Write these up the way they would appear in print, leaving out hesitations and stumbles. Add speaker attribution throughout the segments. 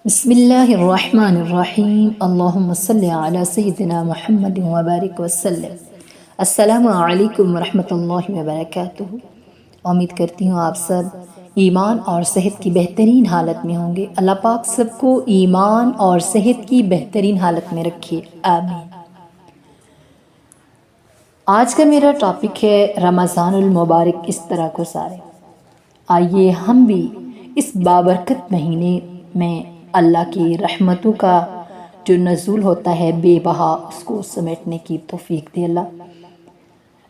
Speaker 1: بسم اللہ الرحمن الرحیم اللہم صلی علی سیدنا محمد وبارک وسلم۔ السلام علیکم ورحمۃ اللہ وبرکاتہ۔ امید کرتی ہوں آپ سب ایمان اور صحت کی بہترین حالت میں ہوں گے۔ اللہ پاک سب کو ایمان اور صحت کی بہترین حالت میں رکھے، آمین۔ آج کا میرا ٹاپک ہے رمضان المبارک اس طرح گزارے۔ آئیے ہم بھی اس بابرکت مہینے میں اللہ کی رحمتوں کا جو نزول ہوتا ہے بے بہا، اس کو سمیٹنے کی توفیق دے اللہ۔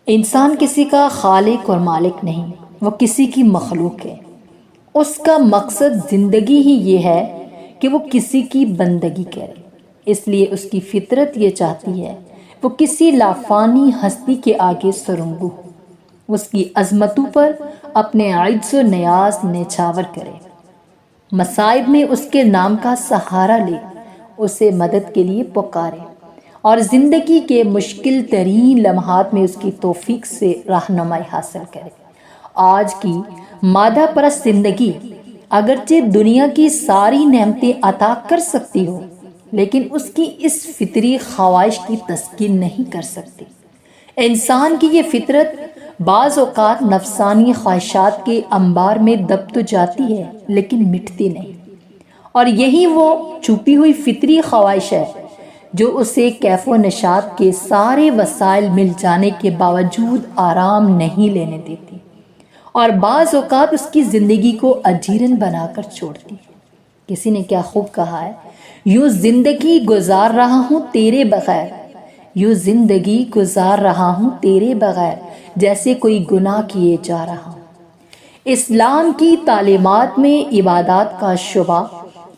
Speaker 1: انسان کسی کا خالق اور مالک نہیں، وہ کسی کی مخلوق ہے۔ اس کا مقصد زندگی ہی یہ ہے کہ وہ کسی کی بندگی کرے، اس لیے اس کی فطرت یہ چاہتی ہے وہ کسی لافانی ہستی کے آگے سرنگو ہو، اس کی عظمتوں پر اپنے عجز و نیاز نچھاور کرے، مصائب میں اس کے نام کا سہارا لے، اسے مدد کے لیے پکارے اور زندگی کے مشکل ترین لمحات میں اس کی توفیق سے رہنمائی حاصل کرے۔ آج کی مادہ پرست زندگی اگرچہ دنیا کی ساری نعمتیں عطا کر سکتی ہو، لیکن اس کی اس فطری خواہش کی تسکین نہیں کر سکتی۔ انسان کی یہ فطرت بعض اوقات نفسانی خواہشات کے انبار میں دب تو جاتی ہے لیکن مٹتی نہیں، اور یہی وہ چھپی ہوئی فطری خواہش ہے جو اسے کیف و نشاط کے سارے وسائل مل جانے کے باوجود آرام نہیں لینے دیتی، اور بعض اوقات اس کی زندگی کو اجیرن بنا کر چھوڑتی ہے۔ کسی نے کیا خوب کہا ہے، یوں زندگی گزار رہا ہوں تیرے بغیر، یوں زندگی گزار رہا ہوں تیرے بغیر، جیسے کوئی گناہ کیے جا رہا ہوں۔ اسلام کی تعلیمات میں عبادات کا شعبہ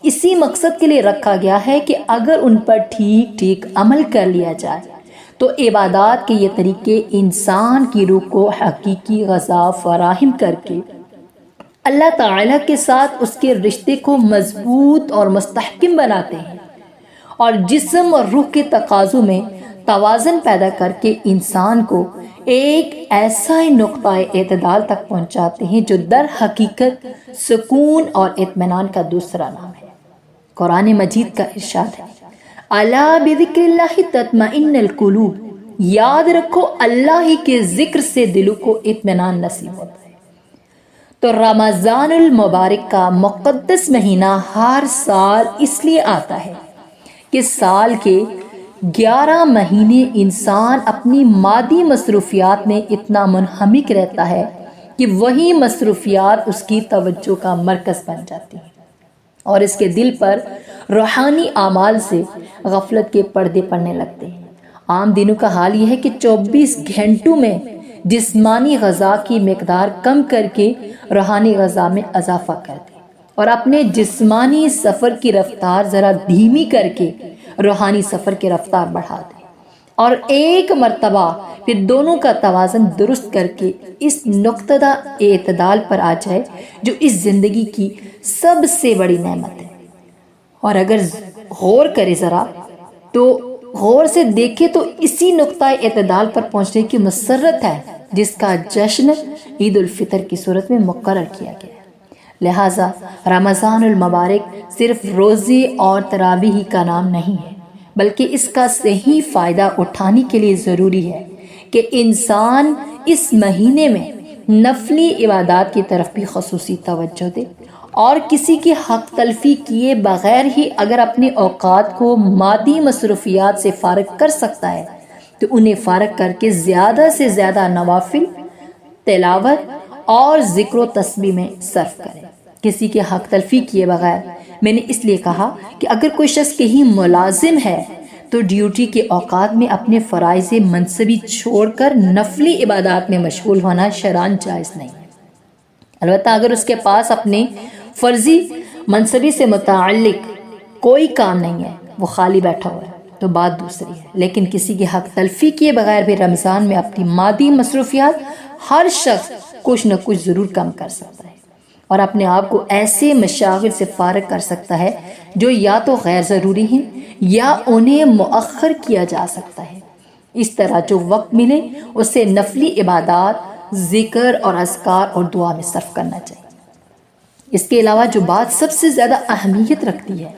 Speaker 1: اسی مقصد کے لیے رکھا گیا ہے کہ اگر ان پر ٹھیک ٹھیک عمل کر لیا جائے تو عبادات کے یہ طریقے انسان کی روح کو حقیقی غذا فراہم کر کے اللہ تعالیٰ کے ساتھ اس کے رشتے کو مضبوط اور مستحکم بناتے ہیں، اور جسم اور روح کے تقاضوں میں توازن پیدا کر کے انسان کو ایک ایسا نقطۂ اعتدال تک پہنچاتے ہیں جو در حقیقت سکون اور اطمینان کا دوسرا نام ہے۔ قرآن مجید کا ارشاد ہے، الا بذکر اللہ تطمئن القلوب، یاد رکھو اللہ ہی کے ذکر سے دلوں کو اطمینان نصیب ہوتا ہے۔ تو رمضان المبارک کا مقدس مہینہ ہر سال اس لیے آتا ہے کہ سال کے 11 مہینے انسان اپنی مادی مصروفیات میں اتنا منہمک رہتا ہے کہ وہی مصروفیات اس کی توجہ کا مرکز بن جاتی ہیں، اور اس کے دل پر روحانی اعمال سے غفلت کے پردے پڑنے لگتے ہیں۔ عام دنوں کا حال یہ ہے کہ 24 گھنٹوں میں جسمانی غذا کی مقدار کم کر کے روحانی غذا میں اضافہ کر دیں، اور اپنے جسمانی سفر کی رفتار ذرا دھیمی کر کے روحانی سفر کی رفتار بڑھا دیں، اور ایک مرتبہ پھر دونوں کا توازن درست کر کے اس نقطہ اعتدال پر آ جائے جو اس زندگی کی سب سے بڑی نعمت ہے۔ اور اگر غور کرے ذرا تو غور سے دیکھے تو اسی نقطۂ اعتدال پر پہنچنے کی مسرت ہے جس کا جشن عید الفطر کی صورت میں مقرر کیا گیا ہے۔ لہٰذا رمضان المبارک صرف روزے اور تراویح کا نام نہیں ہے، بلکہ اس کا صحیح فائدہ اٹھانے کے لیے ضروری ہے کہ انسان اس مہینے میں نفلی عبادات کی طرف بھی خصوصی توجہ دے، اور کسی کی حق تلفی کیے بغیر ہی اگر اپنے اوقات کو مادی مصروفیات سے فارغ کر سکتا ہے تو انہیں فارغ کر کے زیادہ سے زیادہ نوافل، تلاوت اور ذکر و تسبیح میں صرف کرے۔ کسی کے حق تلفی کیے بغیر، میں نے اس لیے کہا کہ اگر کوئی شخص کہیں ملازم ہے تو ڈیوٹی کے اوقات میں اپنے فرائض منصبی چھوڑ کر نفلی عبادات میں مشغول ہونا شرعاً جائز نہیں ہے۔ البتہ اگر اس کے پاس اپنے فرضی منصبی سے متعلق کوئی کام نہیں ہے، وہ خالی بیٹھا ہوا ہے، تو بات دوسری ہے۔ لیکن کسی کے حق تلفی کیے بغیر بھی رمضان میں اپنی مادی مصروفیات ہر شخص کچھ نہ کچھ ضرور کم کر سکتا ہے، اور اپنے آپ کو ایسے مشاغل سے فارغ کر سکتا ہے جو یا تو غیر ضروری ہیں یا انہیں مؤخر کیا جا سکتا ہے۔ اس طرح جو وقت ملے اسے نفلی عبادات، ذکر اور اذکار اور دعا میں صرف کرنا چاہیے۔ اس کے علاوہ جو بات سب سے زیادہ اہمیت رکھتی ہے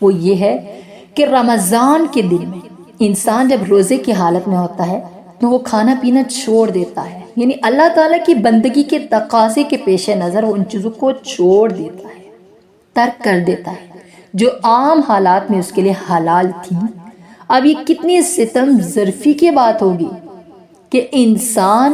Speaker 1: وہ یہ ہے کہ رمضان کے دن میں انسان جب روزے کی حالت میں ہوتا ہے تو وہ کھانا پینا چھوڑ دیتا ہے، یعنی اللہ تعالیٰ کی بندگی کے تقاضے کے پیش نظر وہ ان چیزوں کو چھوڑ دیتا ہے، ترک کر دیتا ہے جو عام حالات میں اس کے لیے حلال تھی۔ اب یہ کتنی ستم ظرفی کی بات ہوگی کہ انسان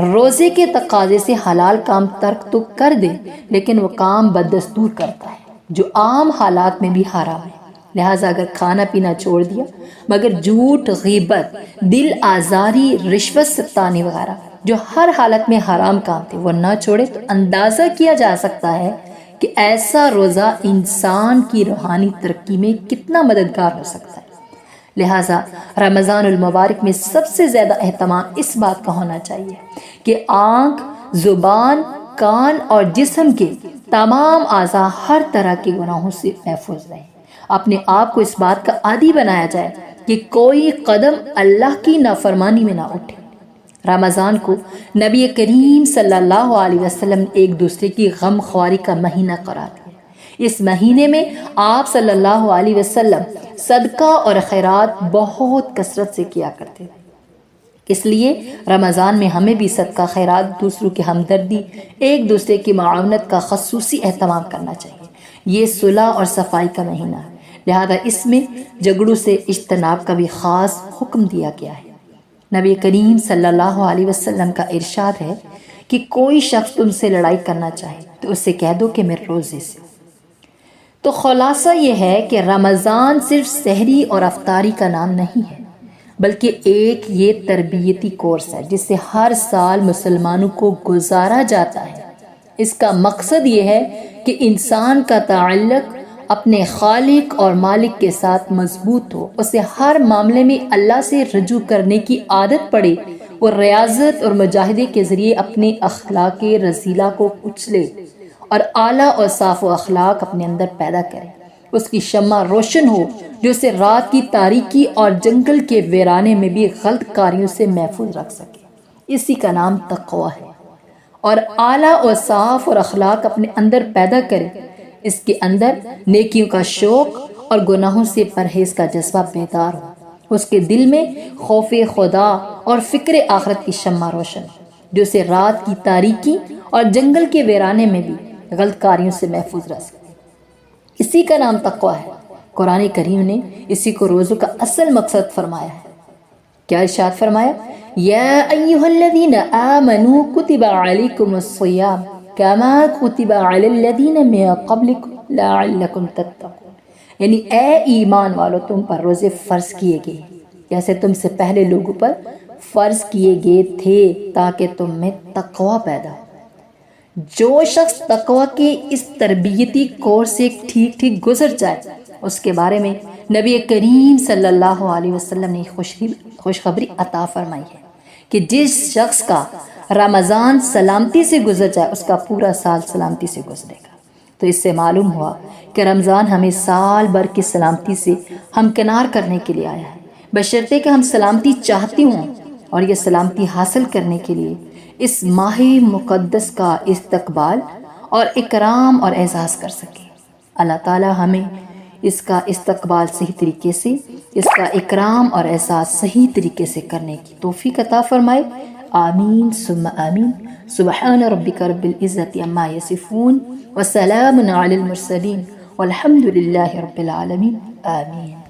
Speaker 1: روزے کے تقاضے سے حلال کام ترک تو کر دے لیکن وہ کام بددستور کرتا ہے جو عام حالات میں بھی حرام ہے۔ لہٰذا اگر کھانا پینا چھوڑ دیا مگر جھوٹ، غیبت، دل آزاری، رشوت ستانی وغیرہ جو ہر حالت میں حرام کام تھے وہ نہ چھوڑے تو اندازہ کیا جا سکتا ہے کہ ایسا روزہ انسان کی روحانی ترقی میں کتنا مددگار ہو سکتا ہے۔ لہٰذا رمضان المبارک میں سب سے زیادہ اہتمام اس بات کا ہونا چاہیے کہ آنکھ، زبان، کان اور جسم کے تمام اعضاء ہر طرح کے گناہوں سے محفوظ رہیں۔ اپنے آپ کو اس بات کا عادی بنایا جائے کہ کوئی قدم اللہ کی نافرمانی میں نہ اٹھے۔ رمضان کو نبی کریم صلی اللہ علیہ وسلم نے ایک دوسرے کی غم خواری کا مہینہ قرار دیا۔ اس مہینے میں آپ صلی اللہ علیہ وسلم صدقہ اور خیرات بہت کثرت سے کیا کرتے تھے۔ اس لیے رمضان میں ہمیں بھی صدقہ خیرات، دوسروں کی ہمدردی، ایک دوسرے کی معاونت کا خصوصی اہتمام کرنا چاہیے۔ یہ صلح اور صفائی کا مہینہ ہے، لہذا اس میں جھگڑوں سے اجتناب کا بھی خاص حکم دیا گیا ہے۔ نبی کریم صلی اللہ علیہ وسلم کا ارشاد ہے کہ کوئی شخص تم سے لڑائی کرنا چاہے تو اسے کہہ دو کہ میں روزے سے۔ تو خلاصہ یہ ہے کہ رمضان صرف سحری اور افطاری کا نام نہیں ہے بلکہ ایک یہ تربیتی کورس ہے جس سے ہر سال مسلمانوں کو گزارا جاتا ہے۔ اس کا مقصد یہ ہے کہ انسان کا تعلق اپنے خالق اور مالک کے ساتھ مضبوط ہو، اسے ہر معاملے میں اللہ سے رجوع کرنے کی عادت پڑے، وہ ریاضت اور مجاہدے کے ذریعے اپنے اخلاق رذیلہ کو کچلے اور اعلیٰ اور صاف و اخلاق اپنے اندر پیدا کرے۔ اس کی شمع روشن ہو جو اسے رات کی تاریکی اور جنگل کے ویرانے میں بھی غلط کاریوں سے محفوظ رکھ سکے۔ اسی کا نام تقویٰ ہے۔ اور اعلیٰ اور صاف اور اخلاق اپنے اندر پیدا کرے، اس کے اندر نیکیوں کا شوق اور گناہوں سے پرہیز کا جذبہ بیدار ہو، اس کے دل میں خوف خدا اور فکر آخرت کی شمع روشن جو اسے رات کی تاریکی اور جنگل کے ویرانے میں بھی غلط کاریوں سے محفوظ رکھ سکے۔ اسی کا نام تقویٰ ہے۔ قرآن کریم نے اسی کو روزوں کا اصل مقصد فرمایا ہے۔ کیا ارشاد فرمایا؟ یا ایھا الذین آمنوا کتب علیکم الصیام کما کتب علی الذین من قبلکم لعلکم تتقون، یعنی اے ایمان والو تم پر روزے فرض کیے گئے جیسے تم سے پہلے لوگوں پر فرض کیے گئے تھے تاکہ تم میں تقویٰ پیدا ہو۔ جو شخص تقویٰ کے اس تربیتی کورس سے ٹھیک ٹھیک گزر جائے اس کے بارے میں نبی کریم صلی اللہ علیہ وسلم نے خوشخبری عطا فرمائی ہے کہ جس شخص کا رمضان سلامتی سے گزر جائے اس کا پورا سال سلامتی سے گزرے گا۔ تو اس سے معلوم ہوا کہ رمضان ہمیں سال بھر کی سلامتی سے ہمکنار کرنے کے لیے آیا ہے، بشرطے کہ ہم سلامتی چاہتی ہوں اور یہ سلامتی حاصل کرنے کے لیے اس ماہ مقدس کا استقبال اور اکرام اور اعزاز کر سکے۔ اللہ تعالی ہمیں اس کا استقبال صحیح طریقے سے، اس کا اکرام اور احساس صحیح طریقے سے کرنے کی توفیق عطا فرمائے۔ آمین ثم آمین۔ سبحان ربک رب العزت عما یصفون وسلام علی المرسلین والحمد للہ رب العالمین۔ آمین۔